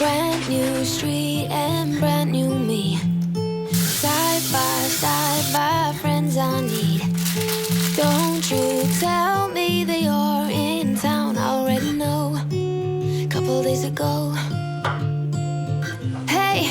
Brand new street and brand new me. Side by side, my friends I need. Don't you tell me that you're in town. I already know. Couple days ago. Hey,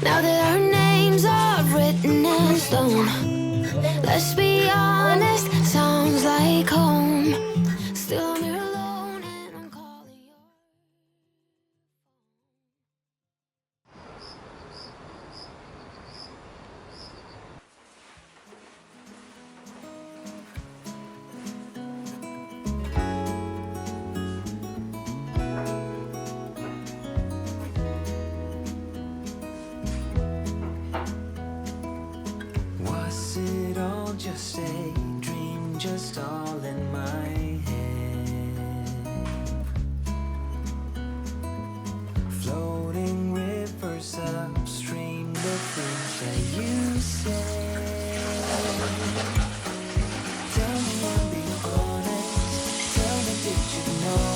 now that our names are written in stone, let's be honest, sounds like home. Still I'm here alone and I'm calling your... Was it all just a dream, just all in my head? Floating rivers upstream, the things that you said. Tell me and be honest, tell me did you know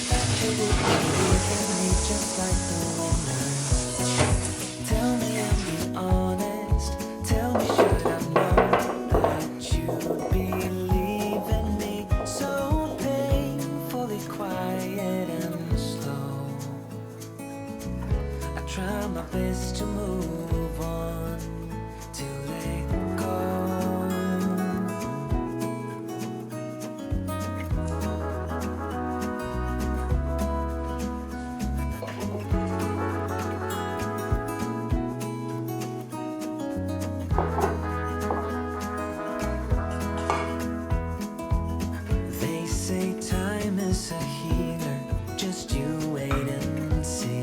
that you would be leaving me just like the winner? Tell me and be honest, tell me should I know that you'd be leaving me so painfully quiet and slow. I try my best to move on, to let go. They say time is a healer, just you wait and see.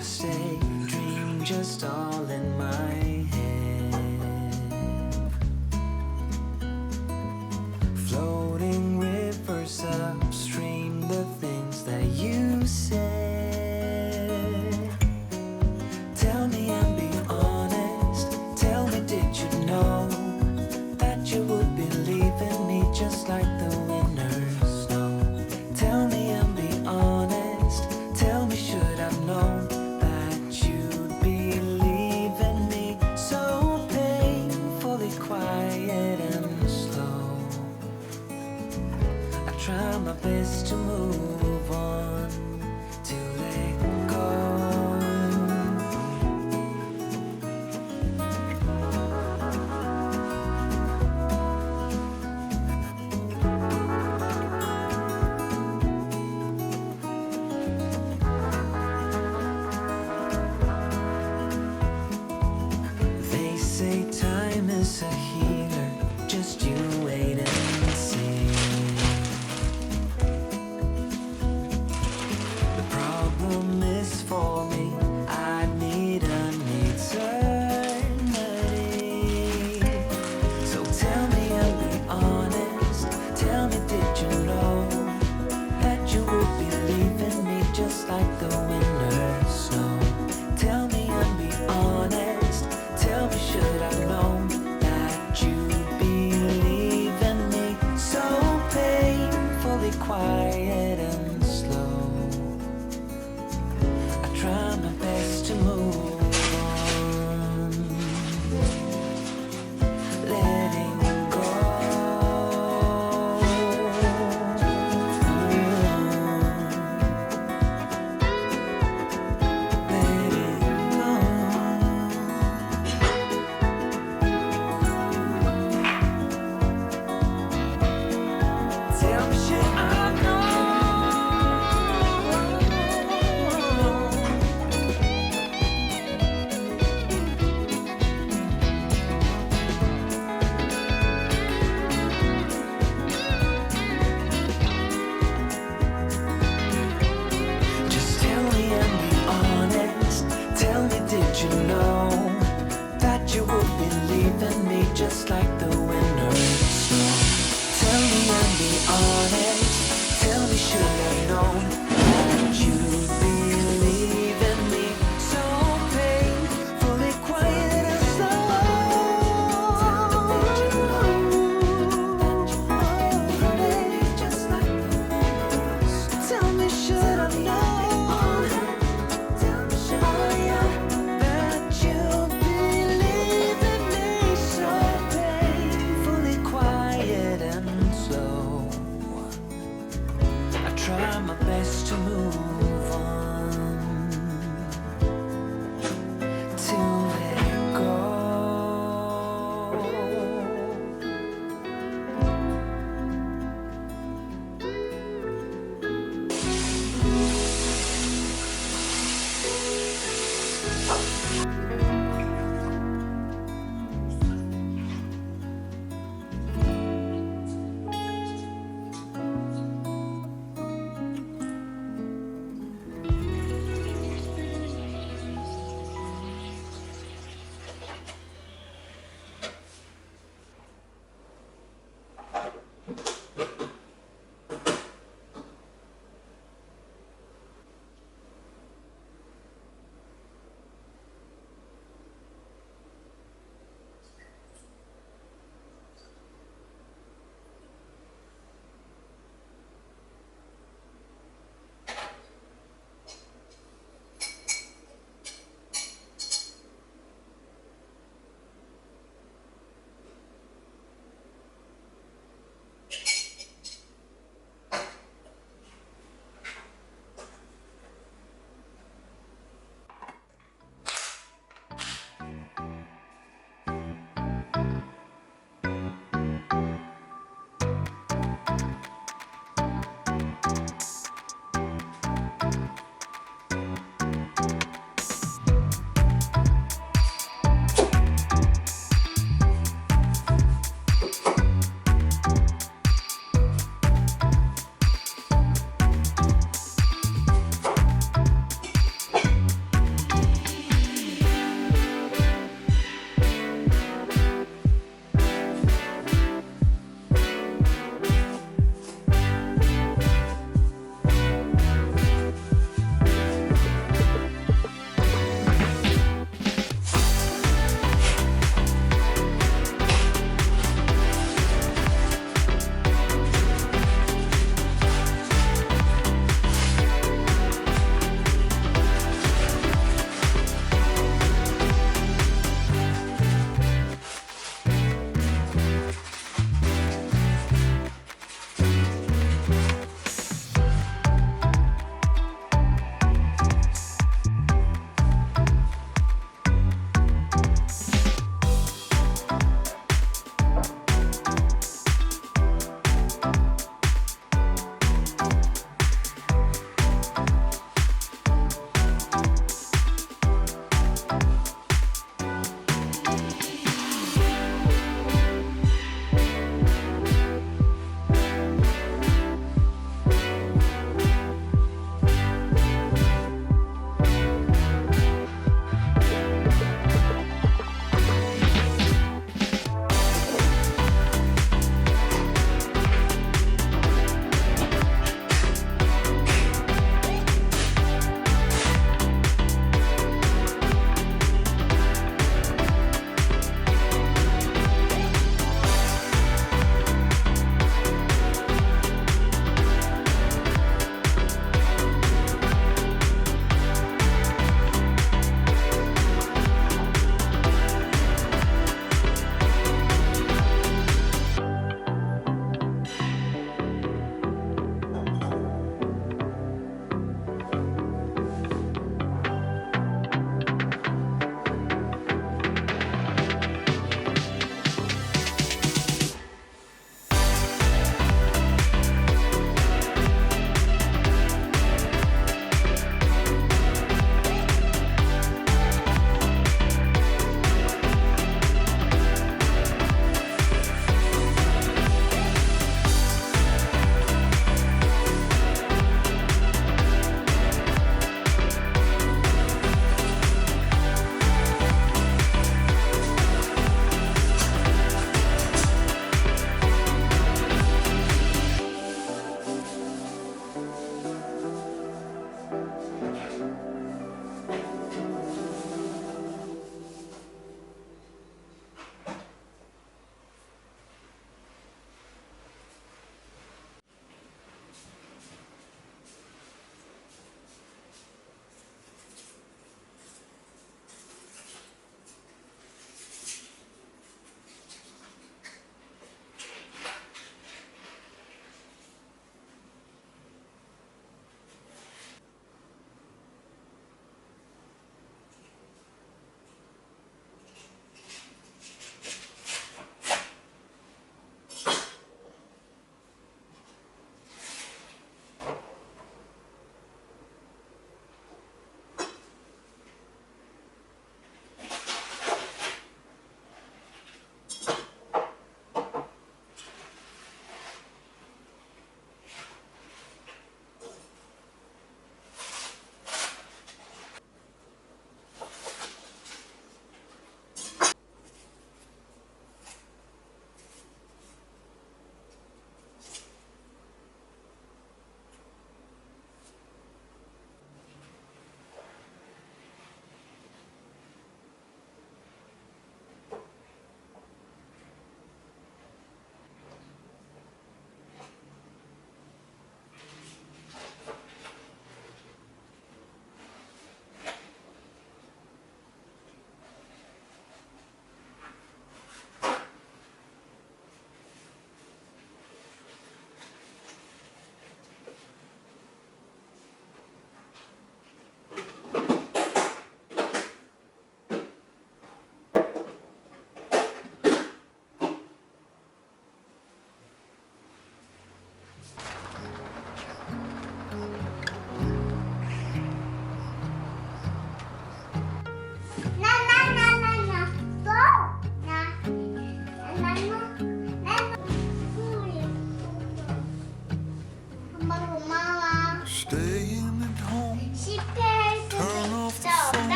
just a dream, just all in my head. Floating rivers upstream, the things that you said. Tell me and be honest. Tell me, did you know that you would be leaving me just like the winter's snow? Tell me and be honest. Tell me, should I've known that you'd be leaving me so painfully quiet and slow? I try my best to move on, to let go. They say time is a healer, just you wait and see. The problem is for me, I need an eternity. So tell me and be honest. Tell me, did you know that you would be leaving me just like the winter snow? Tell me and be honest. Tell me, should I know that you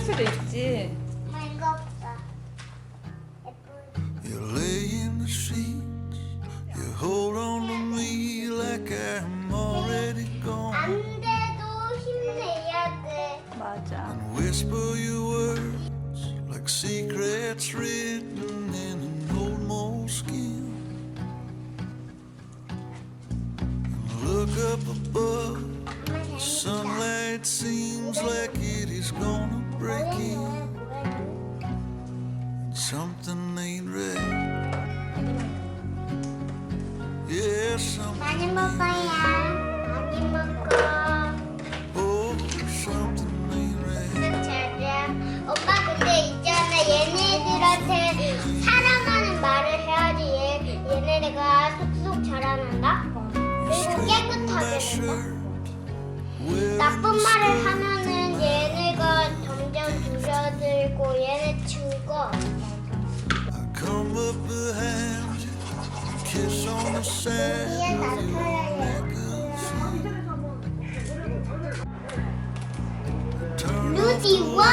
수도 있지. 엄마 이거 없어. 예쁘. You lay in the sheets, you hold on to me like I'm already gone, 안 돼도 힘내야 돼. 맞아. and whisper your words like secrets written in an old moleskin. And look up above, the sunlight seems like it is gonna break in. Something ain't right. Yeah, 많이 something. 먹어야. 많이 먹어. Oh, something ain't right. 잘해. 엄마 근데 있잖아 얘네들한테 사랑하는 말을 해야지 얘네가 속 잘하는다. 그리고 깨끗하게 된다. 나쁜 말을 하면은 얘네가 점점 줄어들고 얘네 죽어. I come up behind you, kiss on the side 뒤에 of your 나타나야 neck. Turn 루디 와.